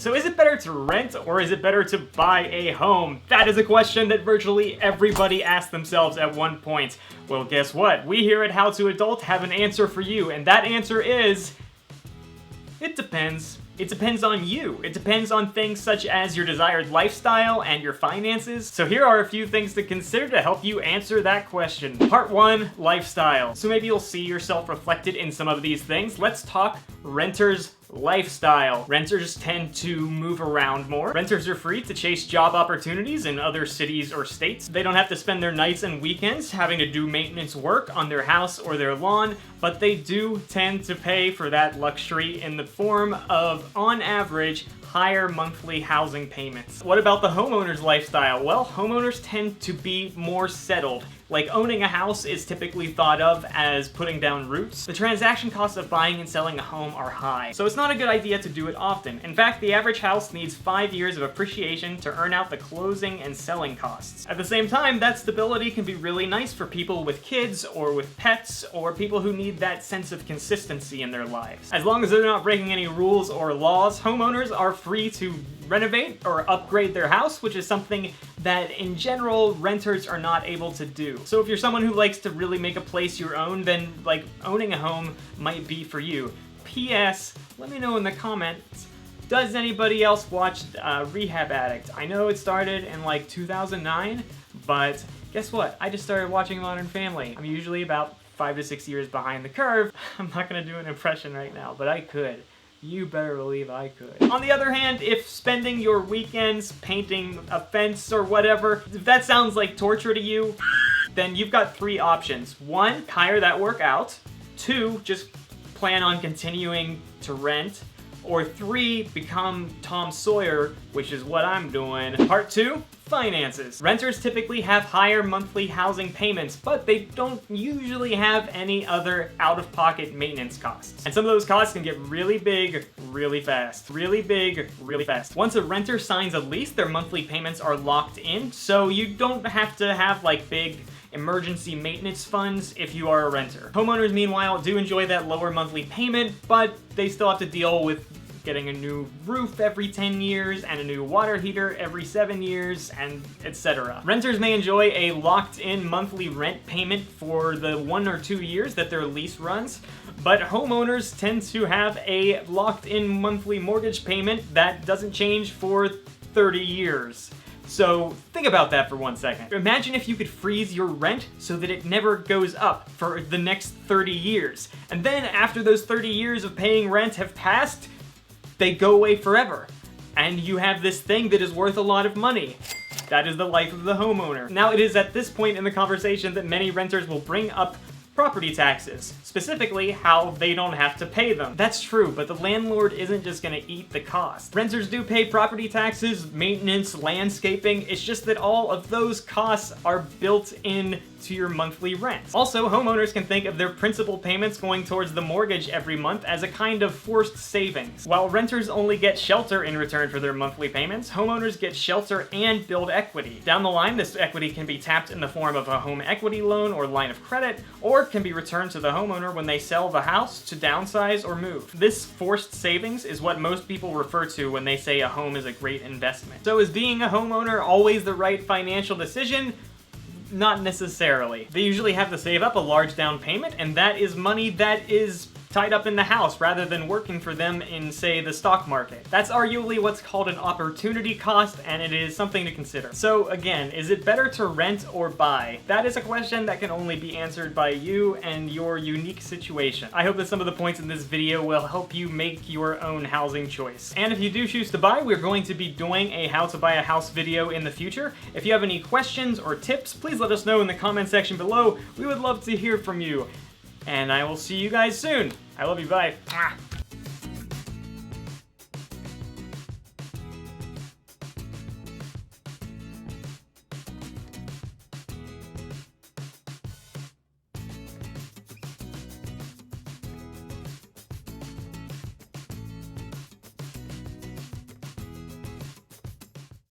So is it better to rent or is it better to buy a home? That is a question that virtually everybody asks themselves at one point. Well, guess what? We here at How to Adult have an answer for you, and that answer is... it depends. It depends on you. It depends on things such as your desired lifestyle and your finances. So here are a few things to consider to help you answer that question. Part 1, lifestyle. So maybe you'll see yourself reflected in some of these things. Let's talk renter's lifestyle. Renters tend to move around more. Renters are free to chase job opportunities in other cities or states. They don't have to spend their nights and weekends having to do maintenance work on their house or their lawn, but they do tend to pay for that luxury in the form of, on average, higher monthly housing payments. What about the homeowner's lifestyle? Well, homeowners tend to be more settled. Like, owning a house is typically thought of as putting down roots. The transaction costs of buying and selling a home are high, so it's not a good idea to do it often. In fact, the average house needs 5 years of appreciation to earn out the closing and selling costs. At the same time, that stability can be really nice for people with kids or with pets or people who need that sense of consistency in their lives. As long as they're not breaking any rules or laws, homeowners are free to renovate or upgrade their house, which is something that in general renters are not able to do. So if you're someone who likes to really make a place your own, then like owning a home might be for you. P.S. Let me know in the comments, does anybody else watch Rehab Addict? I know it started in like 2009, but guess what? I just started watching Modern Family. I'm usually about 5 to 6 years behind the curve. I'm not gonna do an impression right now, but I could. You better believe I could. On the other hand, if spending your weekends painting a fence or whatever, if that sounds like torture to you, then you've got 3 options. 1, hire that work out. 2, just plan on continuing to rent. Or 3, become Tom Sawyer, which is what I'm doing. Part 2, finances. Renters typically have higher monthly housing payments, but they don't usually have any other out-of-pocket maintenance costs. And some of those costs can get really big, really fast. Really big, really fast. Once a renter signs a lease, their monthly payments are locked in, so you don't have to have like big emergency maintenance funds if you are a renter. Homeowners, meanwhile, do enjoy that lower monthly payment, but they still have to deal with getting a new roof every 10 years and a new water heater every 7 years, and etc. Renters may enjoy a locked-in monthly rent payment for the 1 or 2 years that their lease runs, but homeowners tend to have a locked-in monthly mortgage payment that doesn't change for 30 years. So think about that for 1 second. Imagine if you could freeze your rent so that it never goes up for the next 30 years. And then after those 30 years of paying rent have passed, they go away forever. And you have this thing that is worth a lot of money. That is the life of the homeowner. Now, it is at this point in the conversation that many renters will bring up property taxes, specifically how they don't have to pay them. That's true, but the landlord isn't just gonna eat the cost. Renters do pay property taxes, maintenance, landscaping. It's just that all of those costs are built in to your monthly rent. Also, homeowners can think of their principal payments going towards the mortgage every month as a kind of forced savings. While renters only get shelter in return for their monthly payments, homeowners get shelter and build equity. Down the line, this equity can be tapped in the form of a home equity loan or line of credit, or can be returned to the homeowner when they sell the house to downsize or move. This forced savings is what most people refer to when they say a home is a great investment. So is being a homeowner always the right financial decision? Not necessarily. They usually have to save up a large down payment, and that is money that is tied up in the house rather than working for them in, say, the stock market. That's arguably what's called an opportunity cost, and it is something to consider. So again, is it better to rent or buy? That is a question that can only be answered by you and your unique situation. I hope that some of the points in this video will help you make your own housing choice. And if you do choose to buy, we're going to be doing a how to buy a house video in the future. If you have any questions or tips, please let us know in the comment section below. We would love to hear from you. And I will see you guys soon. I love you, bye.